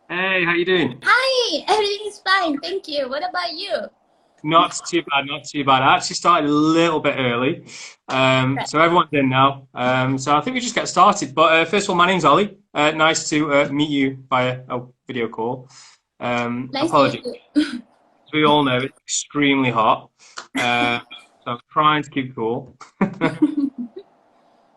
Hey, how you doing? Hi, everything is fine, thank you. What about you? Not too bad, not too bad. I actually started a little bit early, Right. so everyone's in now. So I think we just get started. But first of all, my name's Ollie. Nice to meet you via a video call. Nice to meet Apologies, you. as we all know, it's extremely hot, uh, so I'm trying to keep cool.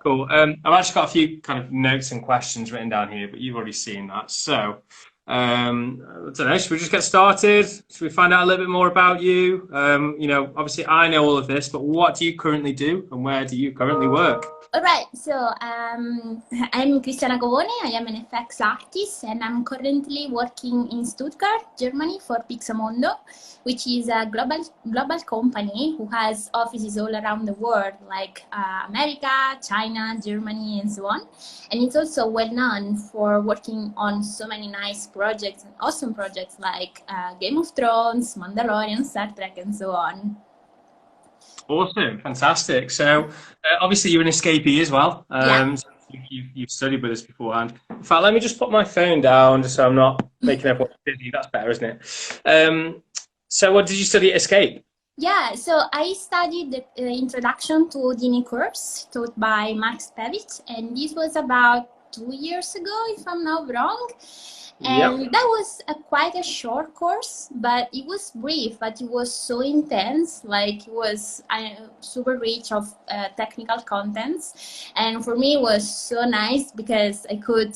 Cool. I've actually got a few kind of notes and questions written down here, but you've already seen that. So, I don't know. Should we just get started? Should we find out a little bit more about you? Obviously, I know all of this, but what do you currently do, and where do you currently work? All right, I'm Cristiana Covone. I am an FX artist, and I'm currently working in Stuttgart, Germany, for Pixomondo, which is a global company who has offices all around the world, like America, China, Germany, and so on. And it's also well known for working on so many nice projects and awesome projects like Game of Thrones, Mandalorian, Star Trek, and so on. Awesome, fantastic. So, obviously, you're an escapee as well. Yeah. So you've studied with us beforehand. In fact, let me just put my phone down just so I'm not making everyone busy. That's better, isn't it? So, what did you study at Escape? Yeah, so I studied the introduction to Houdini course taught by Mark Spevich, and this was about 2 years ago, if I'm not wrong. Yep. And that was quite a short course, but it was brief, but it was so intense, like it was super rich of technical contents. And for me, it was so nice because I could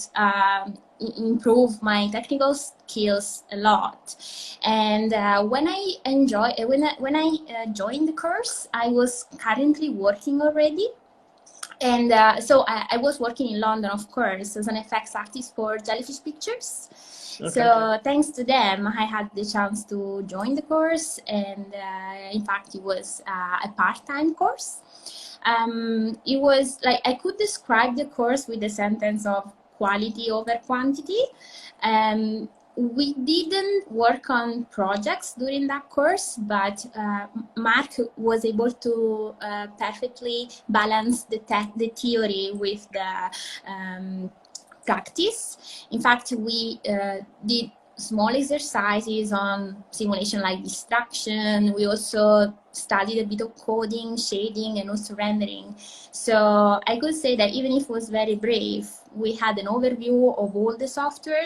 improve my technical skills a lot. And when I joined the course, I was currently working already. And I was working in London, of course, as an effects artist for Jellyfish Pictures. Okay. So thanks to them, I had the chance to join the course, and in fact, it was a part-time course. It was like I could describe the course with the sentence of quality over quantity. We didn't work on projects during that course, but Mark was able to perfectly balance the theory with the practice. In fact, we did small exercises on simulation like distraction. We also studied a bit of coding, shading, and also rendering. So I could say that even if it was very brief, we had an overview of all the software.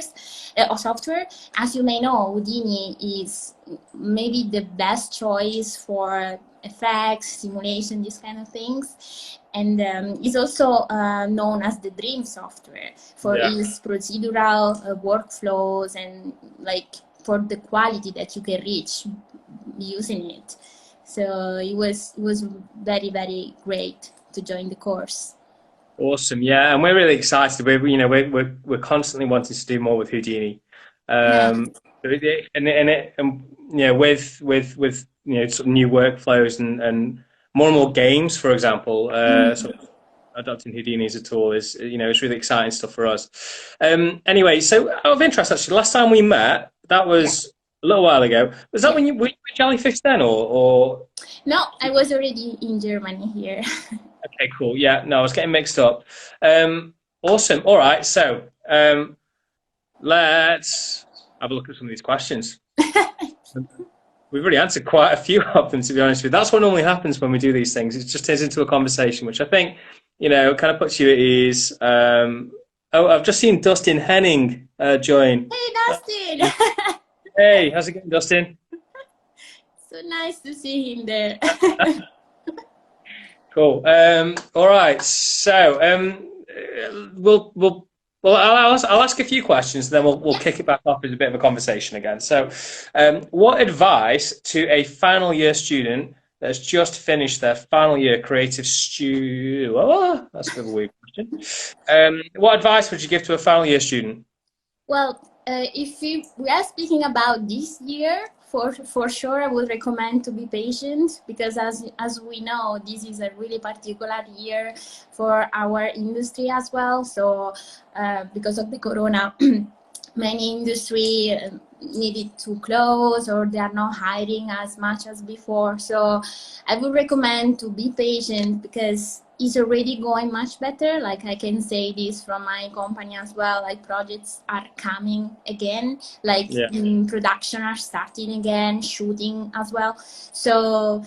As you may know, Houdini is maybe the best choice for effects, simulation, these kind of things. And is also known as the dream software for Yeah. its procedural workflows and like for the quality that you can reach using it. So it was very, very great to join the course. Awesome. Yeah, and we're really excited. We're constantly wanting to do more with Houdini. Yeah. With sort of new workflows and more games, for example, Mhm. sort of adopting Houdini as a tool is it's really exciting stuff for us. Anyway, so out of interest, actually, last time we met, that Yeah. was a little while ago. Was that Yeah. when you were you Jellyfish then, or? No, I was already in Germany here. Okay, cool. Yeah, no, I was getting mixed up. Awesome. All right, so let's have a look at some of these questions. We've already answered quite a few of them, to be honest with you. That's what normally happens when we do these things. It just turns into a conversation, which I think, kind of puts you at ease. I've just seen Dustin Henning join. Hey, Uh, Dustin! Hey, how's it going, Dustin? So nice to see him there. Cool. All right. So, well, I'll ask a few questions, then we'll Yeah. kick it back off as a bit of a conversation again. So, what advice to a final year student that's just finished their final year creative stu? Oh, that's a bit of a weird question. What advice would you give to a final year student? Well, if we are speaking about this year, for sure, I would recommend to be patient because as we know, this is a really particular year for our industry as well. So because of the corona, many industry needed to close, or they are not hiring as much as before. So I would recommend to be patient, because it's already going much better. Like, I can say this from my company as well, like projects are coming again, like production are starting again, shooting as well. So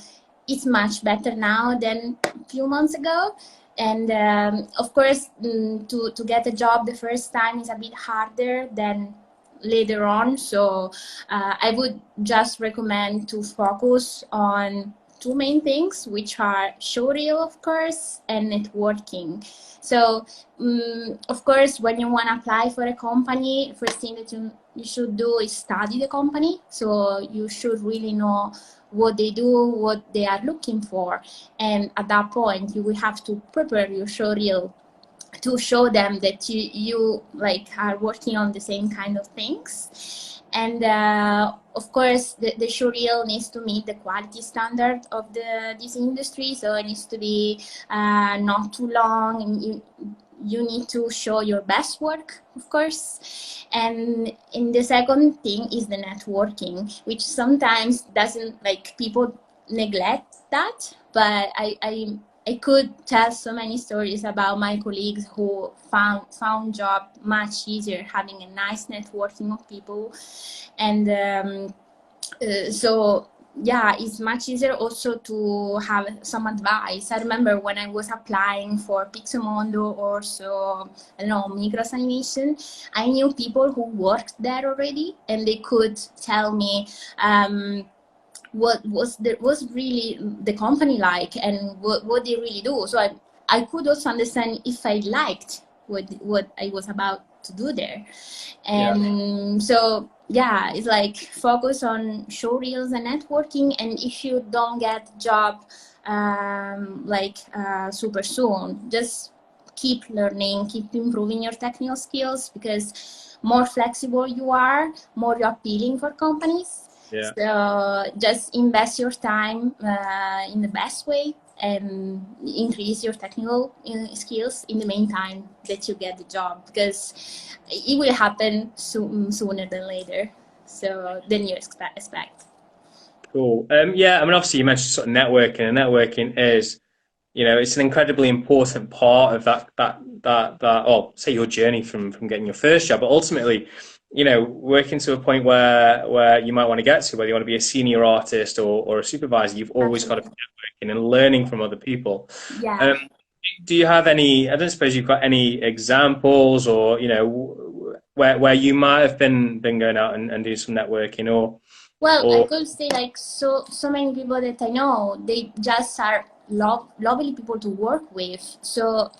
it's much better now than a few months ago. And of course, to get a job the first time is a bit harder than later on. So I would just recommend to focus on two main things, which are showreel, of course, and networking. So of course, when you want to apply for a company, first thing that you should do is study the company. So you should really know what they do, what they are looking for. And at that point, you will have to prepare your showreel to show them that you like are working on the same kind of things. And of course, the showreel needs to meet the quality standard of this industry. So it needs to be not too long, and you need to show your best work, of course. And the second thing is the networking, which sometimes doesn't, like, people neglect that. But I could tell so many stories about my colleagues who found job much easier having a nice networking of people. And so yeah, it's much easier also to have some advice. I remember when I was applying for Pixomondo, or so, I don't know, Micros Animation, I knew people who worked there already, and they could tell me what was really the company like, and what they really do. So I could also understand if I liked what I was about to do there. And so yeah, it's like focus on showreels and networking. And if you don't get a job super soon, just keep learning, keep improving your technical skills, because more flexible you are, more you're appealing for companies. So just invest your time in the best way, and increase your technical skills in the meantime that you get the job, because it will happen sooner than later, so than you expect. Cool. Yeah, I mean, obviously you mentioned sort of networking, and networking is, it's an incredibly important part of that, say your journey from getting your first job, but ultimately, working to a point where you might want to get to, whether you want to be a senior artist or a supervisor, you've always got to be networking and learning from other people. Do you have any, I don't suppose you've got any examples, or, where you might have been going out and doing some networking, or? Well, I could say, like, so many people that I know, they just are lovely people to work with. So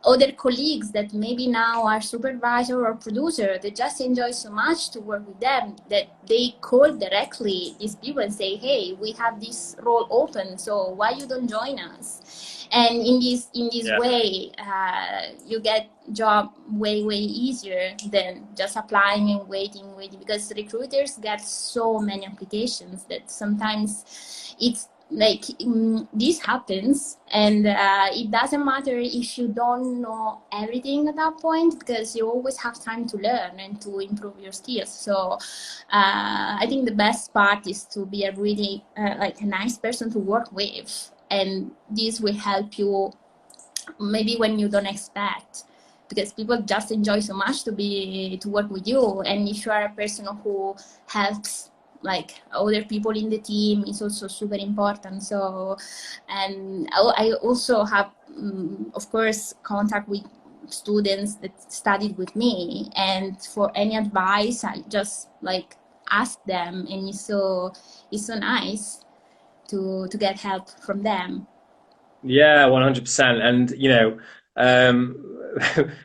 other colleagues that maybe now are supervisor or producer, they just enjoy so much to work with them that they call directly these people and say, hey, we have this role open, so why you don't join us? And in this way, you get job way easier than just applying and waiting, because recruiters get so many applications that sometimes it's like this happens, and it doesn't matter if you don't know everything at that point, because you always have time to learn and to improve your skills. So I think the best part is to be a really like a nice person to work with, and this will help you maybe when you don't expect, because people just enjoy so much to work with you. And if you are a person who helps like other people in the team, is also super important. So, and I also have, of course, contact with students that studied with me, and for any advice, I just like ask them, and it's so nice to get help from them. Yeah, 100%. And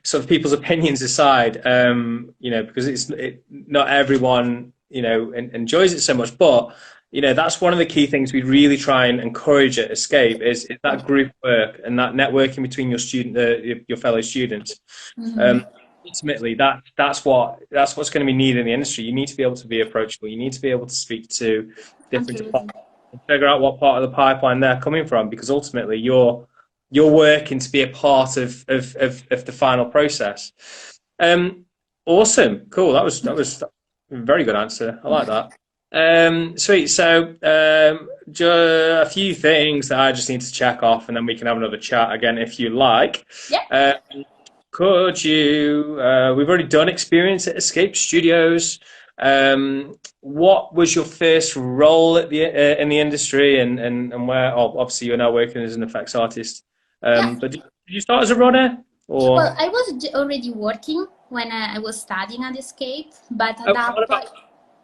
sort of people's opinions aside, because not everyone enjoys it so much, but that's one of the key things we really try and encourage at Escape is that group work and that networking between your fellow students. Ultimately, that's what's going to be needed in the industry. You need to be able to be approachable. You need to be able to speak to different departments and figure out what part of the pipeline they're coming from, because ultimately you're working to be a part of the final process. Awesome, cool. That was Very good answer. I like that. Sweet. So, a few things that I just need to check off, and then we can have another chat again if you like. Yeah. Uh, could you? We've already done experience at Escape Studios. What was your first role at the in the industry, and where? Oh, obviously, you're now working as an effects artist. Yeah. But did you start as a runner, Well, or? I was already working when I was studying at Escape, but at Oh, that what about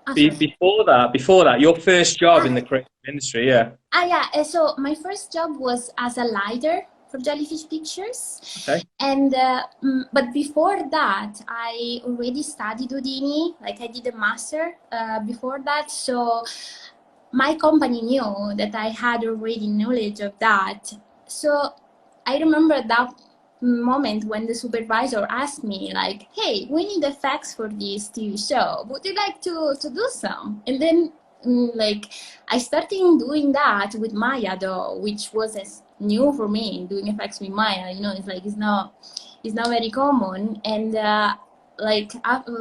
point, sorry. before that? Before that, your first job in the creative industry, yeah. Yeah, so my first job was as a lighter for Jellyfish Pictures. Okay. And but before that, I already studied Houdini, like I did a master before that. So my company knew that I had already knowledge of that. So I remember that moment when the supervisor asked me like, hey, we need effects for this TV show. Would you like to do some? And then like I started doing that with Maya though, which was as new for me, doing effects with Maya. You know, it's like it's not very common. And like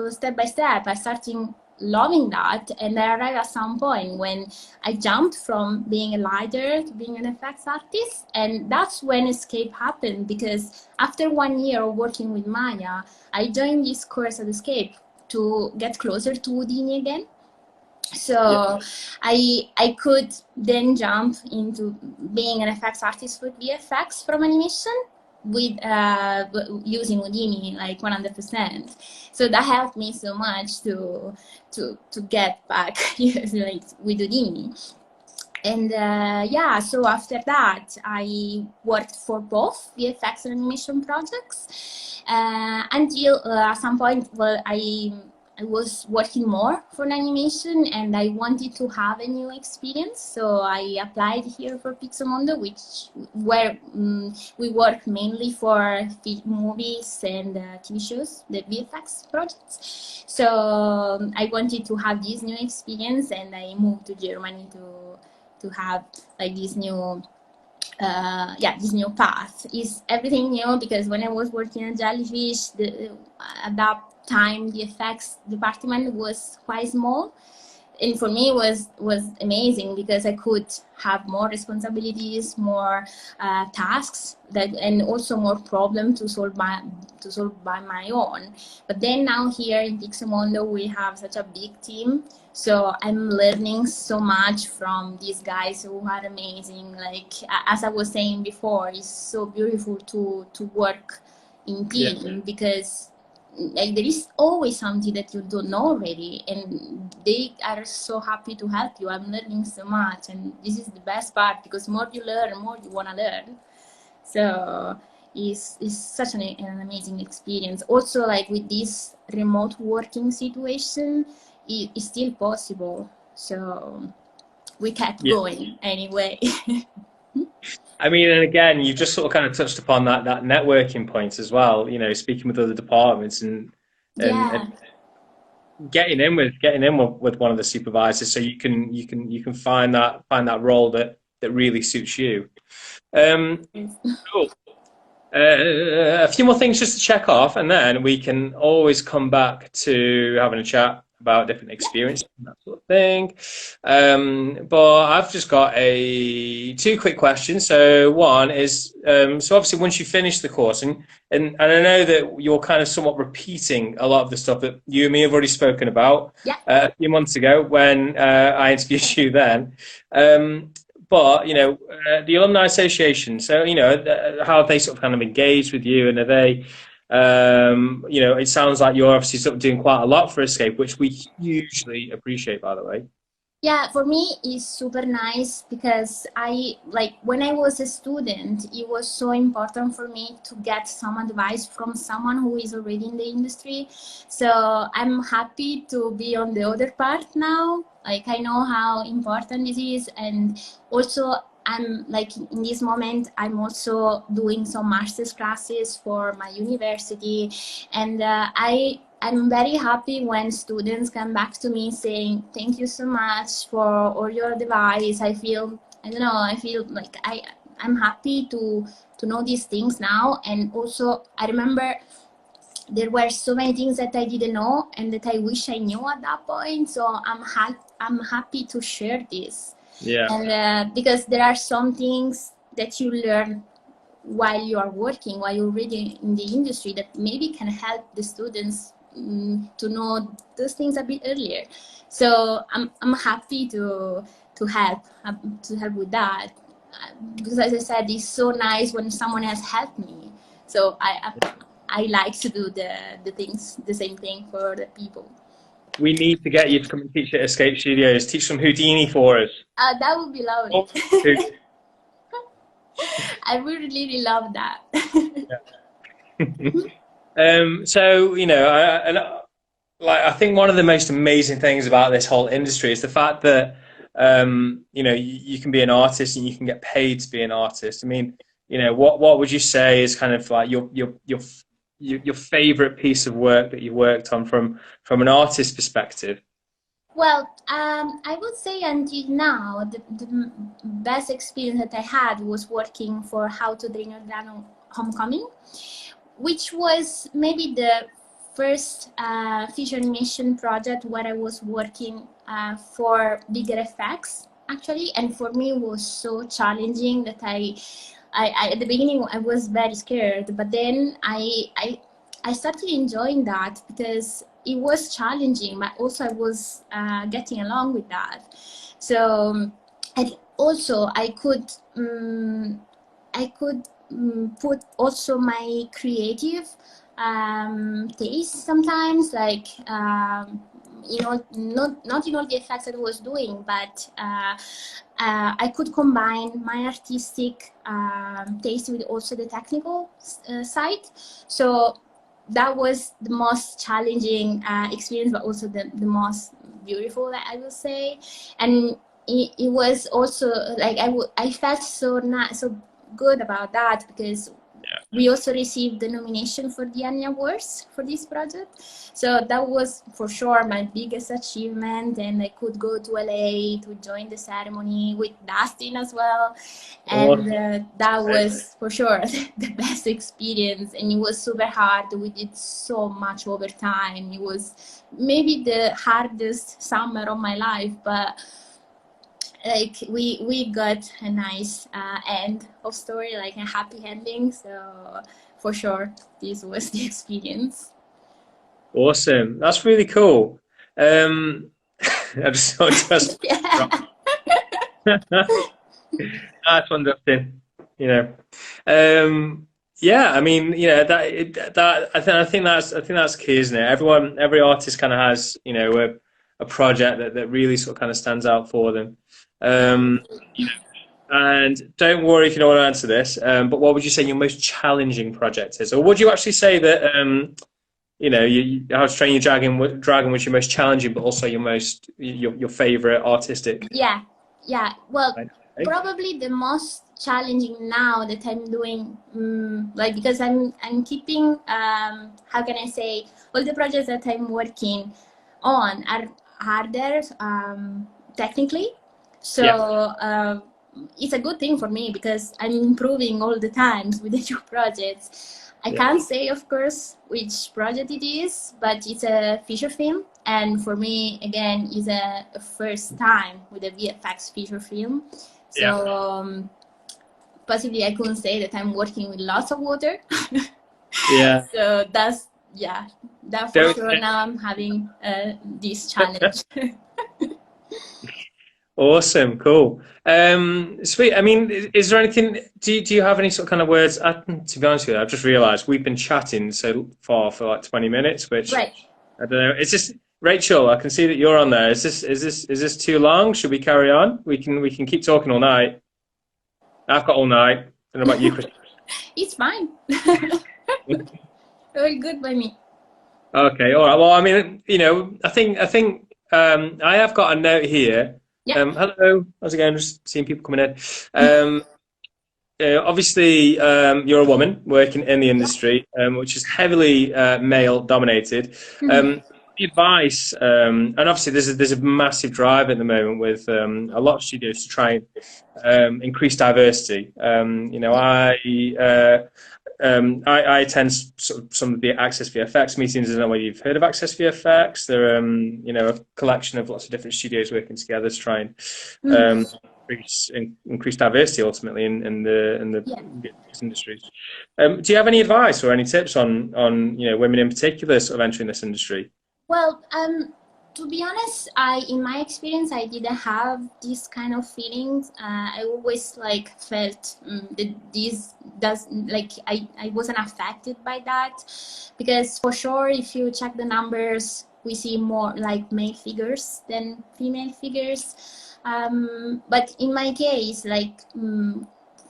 step by step, I started loving that, and I arrived at some point when I jumped from being a lighter to being an effects artist, and that's when Escape happened, because after 1 year of working with Maya, I joined this course at Escape to get closer to Houdini again. So I could then jump into being an effects artist with VFX from animation with using Houdini like 100%. So that helped me so much to get back like with Houdini. And yeah, so after that, I worked for both VFX and animation projects until at some point, well, I was working more for animation and I wanted to have a new experience. So I applied here for Pixomondo, where we work mainly for movies and TV shows, the VFX projects. So I wanted to have this new experience, and I moved to Germany to have like this new this new path. Is everything new, because when I was working at Jellyfish, at that time the effects department was quite small, and for me was amazing because I could have more responsibilities, more tasks, and also more problems to solve by my own. But then now here in Pixomondo we have such a big team, so I'm learning so much from these guys who are amazing. Like as I was saying before, it's so beautiful to work in team, because like there is always something that you don't know already, and they are so happy to help you. I'm learning so much, and this is the best part, because more you learn, more you want to learn. So it's such an amazing experience. Also, like with this remote working situation, it's still possible. So we kept going anyway. I mean, and again, you've just sort of kind of touched upon that networking point as well. You know, speaking with other departments and getting in with one of the supervisors, so you can find that role that really suits you. Cool. A few more things just to check off, and then we can always come back to having a chat about different experiences and that sort of thing. But I've just got two quick questions. So one is, so obviously once you finish the course, and I know that you're kind of somewhat repeating a lot of the stuff that you and me have already spoken about a few months ago when I interviewed you then. But you know, the Alumni Association. So you know, how have they sort of kind of engaged with you, and are they? You know, it sounds like you're obviously sort of doing quite a lot for Escape, which we hugely appreciate, by the way. Yeah, for me it's super nice, because when I was a student, it was so important for me to get some advice from someone who is already in the industry. So I'm happy to be on the other part now. Like I know how important this is, and also I'm like in this moment I'm also doing some master's classes for my university, and I'm very happy when students come back to me saying, thank you so much for all your advice. I feel like I'm happy to know these things now. And also I remember there were so many things that I didn't know and that I wish I knew at that point. So I'm happy to share this. Yeah. And because there are some things that you learn while you are working, while you're already in the industry, that maybe can help the students to know those things a bit earlier. So I'm happy to help with that, because as I said, it's so nice when someone has helped me. So I like to do the same thing for the people. We need to get you to come and teach at Escape Studios. Teach some Houdini for us. That would be lovely. Oh, I would really love that. So, you know, I think one of the most amazing things about this whole industry is the fact that, you know, you can be an artist and you can get paid to be an artist. I mean, you know, what would you say is kind of like your favorite piece of work that you worked on from an artist perspective? Well, I would say until now, the best experience that I had was working for How to Train Your Dragon Homecoming, which was maybe the first feature animation project where I was working for bigger effects, actually. And for me, it was so challenging that I at the beginning, I was very scared, but then I started enjoying that because it was challenging, but also I was getting along with that. So, and also I could put also my creative taste sometimes, like you know, not in all the effects that I was doing, but I could combine my artistic taste with also the technical side. So that was the most challenging experience, but also the most beautiful, I will say. And it was also like I felt so good about that, because we also received the nomination for the Annie Awards for this project. So that was for sure my biggest achievement, and I could go to LA to join the ceremony with Dustin as well. And that was for sure the best experience, and it was super hard. We did so much overtime. It was maybe the hardest summer of my life, but like we got a nice end of story, like a happy ending. So for sure, this was the experience. Awesome. That's really cool. I just that's one thing, you know. Yeah, I mean, you know, I think that's key, isn't it? Every artist kind of has, you know, a project that really sort of kind of stands out for them. You know, and don't worry if you don't want to answer this, but what would you say your most challenging project is? Or would you actually say that, you know, How to Train Your Dragon was your most challenging, but also your favorite artistic? Yeah. Well, probably the most challenging now that I'm doing, like, because I'm keeping, how can I say, all the projects that I'm working on are harder technically. So it's a good thing for me because I'm improving all the times with the new projects. I can't say, of course, which project it is, but it's a feature film. And for me, again, it's a first time with a VFX feature film. So possibly I couldn't say that I'm working with lots of water. So that's, that for sure now I'm having this challenge. Awesome, cool. Sweet. I mean, is there anything, do you have any sort of kind of words? To be honest with you, I've just realized we've been chatting so far for like 20 minutes, which I don't know. It's just, Rachel, I can see that you're on there. Is this too long? Should we carry on? We can keep talking all night. I've got all night. I don't know about you, Christiana. It's fine. Very good by me. Okay, all right. Well, I mean, you know, I think I have got a note here. Hello, how's it going? Just seeing people coming in. Obviously, you're a woman working in the industry, which is heavily male dominated. advice, and obviously there's a massive drive at the moment with a lot of studios to try and increase diversity. You know, Yeah. I attend sort of some of the Access VFX meetings. I don't know whether you've heard of Access VFX. They're you know, a collection of lots of different studios working together to try and Mhm. increase diversity ultimately in the Yeah. these industries. Do you have any advice or any tips on you know, women in particular sort of entering this industry? Well, to be honest, in my experience, I didn't have this kind of feelings. I always like felt that this does like I wasn't affected by that, because for sure, if you check the numbers, we see more like male figures than female figures. But in my case, like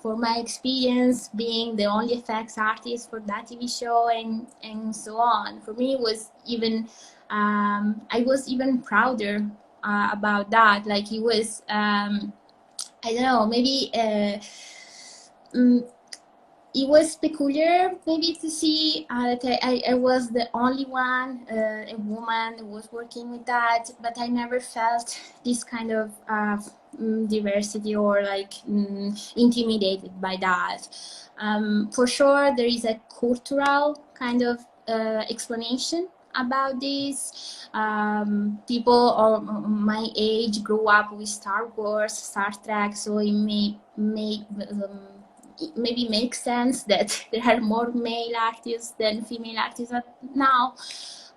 for my experience being the only effects artist for that TV show and so on, for me it was even I was even prouder about that. Like it was, I don't know, maybe mm, it was peculiar maybe to see that I was the only one, a woman who was working with that, but I never felt this kind of diversity or like intimidated by that. For sure, there is a cultural kind of explanation about this. People of my age grew up with Star Wars, Star Trek, so it may maybe makes sense that there are more male artists than female artists now.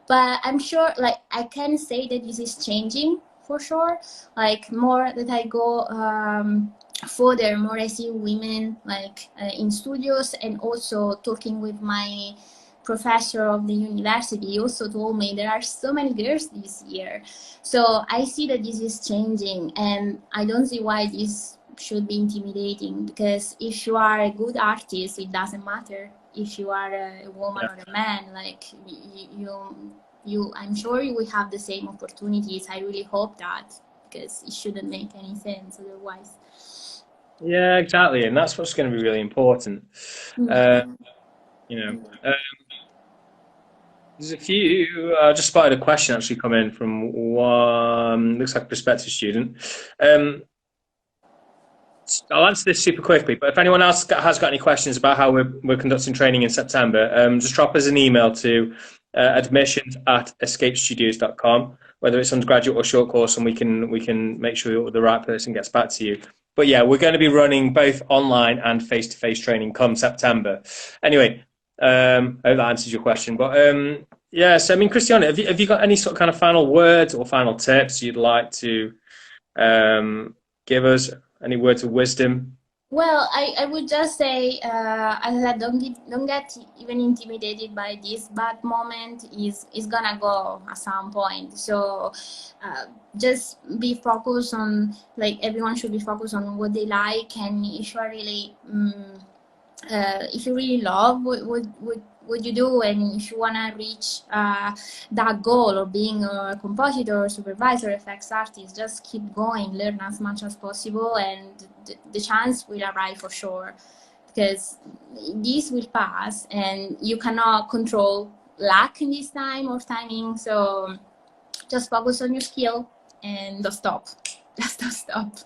But I'm sure, like, I can say that this is changing for sure. Like, more that I go further, more I see women like in studios, and also talking with my professor of the university, he also told me there are so many girls this year. So I see that this is changing, and I don't see why this should be intimidating, because if you are a good artist, it doesn't matter if you are a woman Yeah. or a man. Like I'm sure you will have the same opportunities. I really hope that, because it shouldn't make any sense otherwise. Yeah, exactly, and that's what's going to be really important. Uh, Mm. you know, there's a few. I just spotted a question actually come in from one. Looks like a prospective student. Um, I'll answer this super quickly, but if anyone else has got any questions about how we're conducting training in September, just drop us an email to admissions@escapestudios.com, whether it's undergraduate or short course, and we can make sure the right person gets back to you. But yeah, we're going to be running both online and face-to-face training come September. Anyway, I hope that answers your question. But yeah, so I mean, Christiana, have you got any sort of kind of final words or final tips you'd like to give us? Any words of wisdom? Well, I would just say, as I said, don't get even intimidated by this bad moment. Is gonna go at some point. So just be focused on, like, everyone should be focused on what they like, and if you are really if you really love what you do, and if you want to reach that goal of being a compositor, supervisor, effects artist, just keep going, learn as much as possible, and the chance will arrive for sure, because this will pass and you cannot control luck in this time or timing. So just focus on your skill and don't stop. Just don't stop.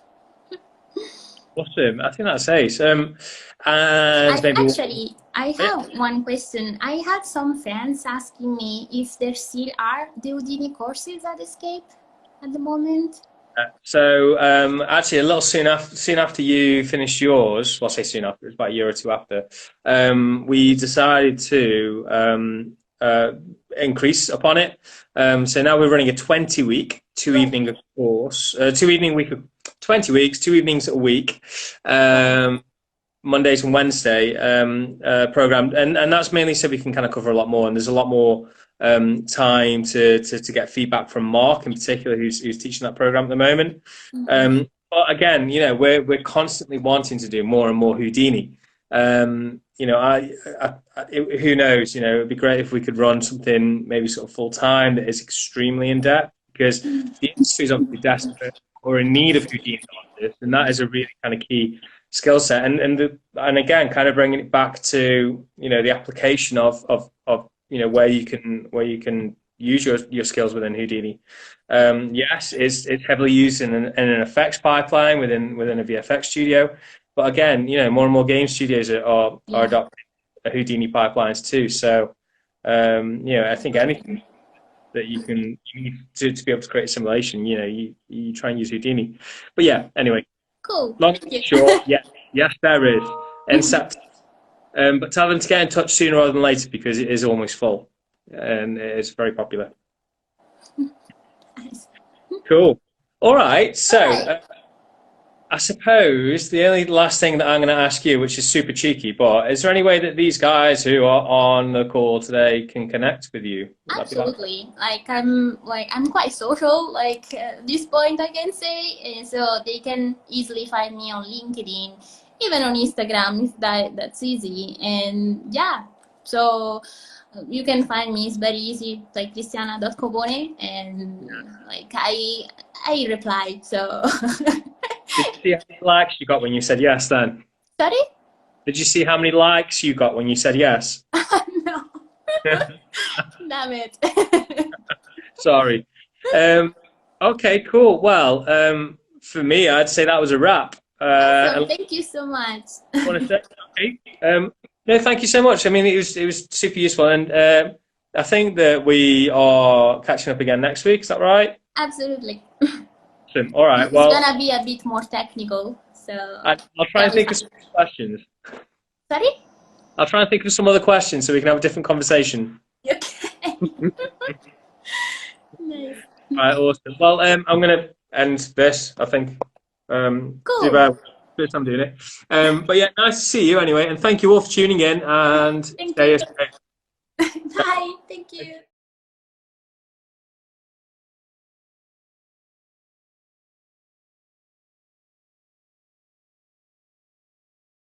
Awesome. I think that's ace. And maybe I yeah. have one question. I had some friends asking me if there still are the Houdini courses at Escape at the moment. So actually, a little soon after you finished yours, well, I say soon after, it was about a year or two after, we decided to increase upon it. So now we're running a 20-week, two-evening course, 2 evening week, 20 weeks, 2 evenings a week. Mondays and Wednesday program, and that's mainly so we can kind of cover a lot more. And there's a lot more time to get feedback from Mark in particular, who's teaching that program at the moment. But again, you know, we're constantly wanting to do more and more Houdini. You know, who knows? You know, it'd be great if we could run something maybe sort of full time that is extremely in depth, because the industry is obviously desperate or in need of Houdini artists, and that is a really kind of key skill set. And again, kind of bringing it back to, you know, the application of you know, where you can use your skills within Houdini. Yes, it's heavily used in an effects pipeline within a VFX studio. But again, more and more game studios are adopting Houdini pipelines too. So, I think anything that you need to be able to create a simulation, you try and use Houdini. But yeah, anyway. Cool. Long and short, yes, there is. Incept. But tell them to get in touch sooner rather than later because it is almost full and it's very popular. Cool. All right. So I suppose the only last thing that I'm going to ask you, which is super cheeky, but is there any way that these guys who are on the call today can connect with you? Absolutely. I'm quite social, at this point I can say, and so they can easily find me on LinkedIn, even on Instagram if that's easy. And yeah, so you can find me. It's very easy, like Cristiana.Covone, and I replied. So. Did you see how many likes you got when you said yes? Then. Sorry. Did you see how many likes you got when you said yes? No. Damn it. Sorry. Okay, cool. Well, for me, I'd say that was a wrap. Awesome. Thank you so much. Want to say, okay. No, thank you so much. I mean, it was super useful, and I think that we are catching up again next week. Is that right? Absolutely. All right. It's gonna be a bit more technical, so I'll try and think of some questions. Sorry? I'll try and think of some other questions so we can have a different conversation. Okay. Nice. All right, awesome. Well, I'm gonna end this. I think. Cool. First time doing it. But yeah, nice to see you anyway, and thank you all for tuning in. And Thank you. Bye. Thank you.